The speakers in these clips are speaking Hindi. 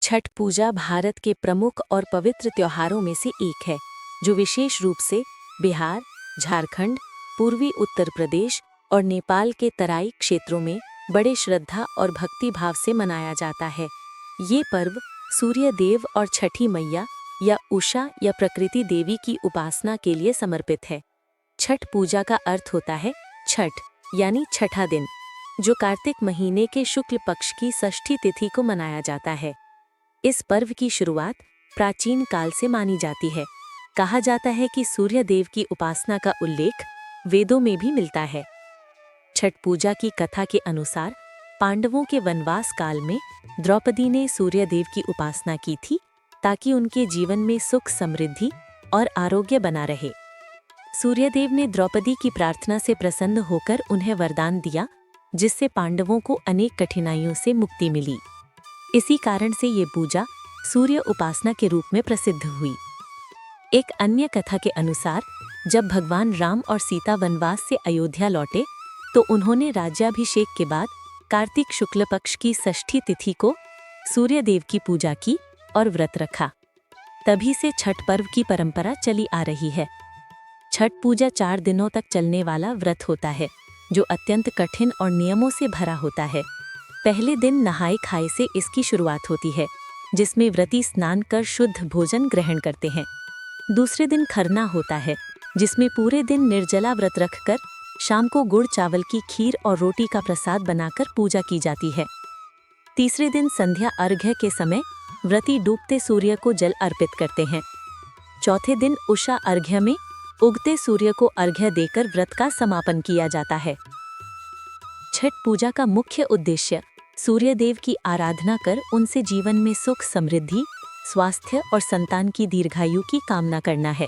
छठ पूजा भारत के प्रमुख और पवित्र त्योहारों में से एक है, जो विशेष रूप से बिहार, झारखंड, पूर्वी उत्तर प्रदेश और नेपाल के तराई क्षेत्रों में बड़े श्रद्धा और भक्ति भाव से मनाया जाता है। ये पर्व सूर्य देव और छठी मैया या उषा या प्रकृति देवी की उपासना के लिए समर्पित है। छठ पूजा का अर्थ होता है छठ यानी छठा दिन, जो कार्तिक महीने के शुक्ल पक्ष की षष्ठी तिथि को मनाया जाता है। इस पर्व की शुरुआत प्राचीन काल से मानी जाती है। कहा जाता है कि सूर्य देव की उपासना का उल्लेख वेदों में भी मिलता है। छठ पूजा की कथा के अनुसार पांडवों के वनवास काल में द्रौपदी ने सूर्य देव की उपासना की थी, ताकि उनके जीवन में सुख, समृद्धि और आरोग्य बना रहे। सूर्यदेव ने द्रौपदी की प्रार्थना से प्रसन्न होकर उन्हें वरदान दिया, जिससे पांडवों को अनेक कठिनाइयों से मुक्ति मिली। इसी कारण से ये पूजा सूर्य उपासना के रूप में प्रसिद्ध हुई। एक अन्य कथा के अनुसार जब भगवान राम और सीता वनवास से अयोध्या लौटे, तो उन्होंने राज्याभिषेक के बाद कार्तिक शुक्ल पक्ष की षष्ठी तिथि को सूर्य देव की पूजा की और व्रत रखा। तभी से छठ पर्व की परंपरा चली आ रही है। छठ पूजा 4 दिनों तक चलने वाला व्रत होता है, जो अत्यंत कठिन और नियमों से भरा होता है। पहले दिन नहाए खाए से इसकी शुरुआत होती है, जिसमें व्रती स्नान कर शुद्ध भोजन ग्रहण करते हैं। दूसरे दिन खरना होता है, जिसमें पूरे दिन निर्जला व्रत रखकर शाम को गुड़ चावल की खीर और रोटी का प्रसाद बनाकर पूजा की जाती है। तीसरे दिन संध्या अर्घ्य के समय व्रती डूबते सूर्य को जल अर्पित करते हैं। चौथे दिन उषा अर्घ्य में उगते सूर्य को अर्घ्य देकर व्रत का समापन किया जाता है। छठ पूजा का मुख्य उद्देश्य सूर्य देव की आराधना कर उनसे जीवन में सुख, समृद्धि, स्वास्थ्य और संतान की दीर्घायु की कामना करना है।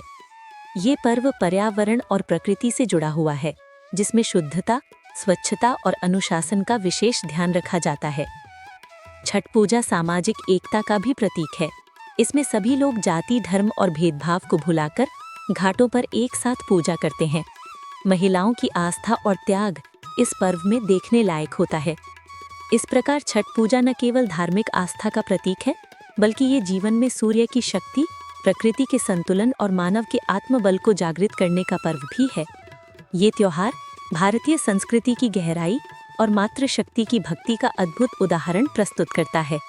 ये पर्व पर्यावरण और प्रकृति से जुड़ा हुआ है, जिसमें शुद्धता, स्वच्छता और अनुशासन का विशेष ध्यान रखा जाता है। छठ पूजा सामाजिक एकता का भी प्रतीक है। इसमें सभी लोग जाति, धर्म और भेदभाव को भुलाकर घाटों पर एक साथ पूजा करते हैं। महिलाओं की आस्था और त्याग इस पर्व में देखने लायक होता है। इस प्रकार छठ पूजा न केवल धार्मिक आस्था का प्रतीक है, बल्कि ये जीवन में सूर्य की शक्ति, प्रकृति के संतुलन और मानव के आत्मबल को जागृत करने का पर्व भी है। ये त्योहार भारतीय संस्कृति की गहराई और मातृशक्ति की भक्ति का अद्भुत उदाहरण प्रस्तुत करता है।